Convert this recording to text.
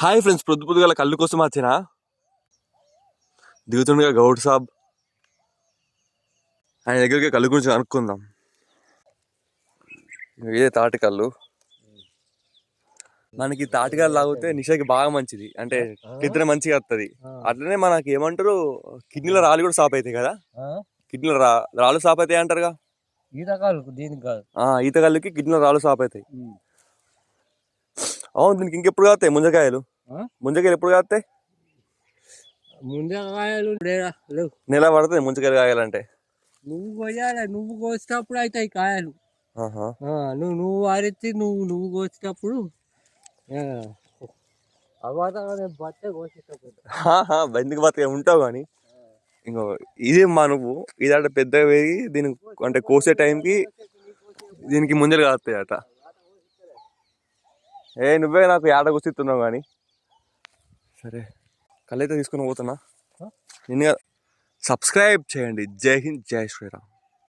Hi friends, పొద్దుగల కళ్ళు కోసం వచ్చినా దిగుతుండగా గౌడ్ సాబ్ ఆయన దగ్గరికి కళ్ళు గురించి అనుకుందాం. ఇదే తాటి కళ్ళు. మనకి తాటికల్లు తాగితే నిషాకి బాగా మంచిది, అంటే నిద్ర మంచిగా వస్తుంది. అట్లనే మనకి ఏమంటారు, కిడ్నీలో రాళ్ళు కూడా సాప్ అవుతాయి కదా. కిడ్నీలో రాళ్ళు సాప్ అవుతాయి అంటారుగా. ఈతకల్లుకి కిడ్నీలో రాళ్ళు సాప్ అవుతాయి. అవును, దీనికి ఇంకెప్పుడు కాస్తాయి ముంజకాయలు? ముంజకాయలు ఎప్పుడు కాస్తాయి? ముంజకాయలు నెల పడుతుంది ముంజకాయలు కాయాలంటే. నువ్వు కోయాలి, నువ్వు కోసేటప్పుడు అవుతాయి కాయలు. నువ్వు అరిచి నువ్వు కోసేటప్పుడు ఎందుకు బతికే ఉంటావు కానీ. ఇంకో ఇది మా నువ్వు ఇది అంటే పెద్దగా పెరిగి దీనికి అంటే కోసే టైంకి దీనికి ముంజలు కాస్తాయి అట. నువ్వే నాకు ఏడ కూర్చిస్తున్నావు కానీ. సరే, కళ్ళైతే తీసుకుని పోతున్నా. నిన్న సబ్స్క్రైబ్ చేయండి. జై హింద్, జై శ్రీరామ్.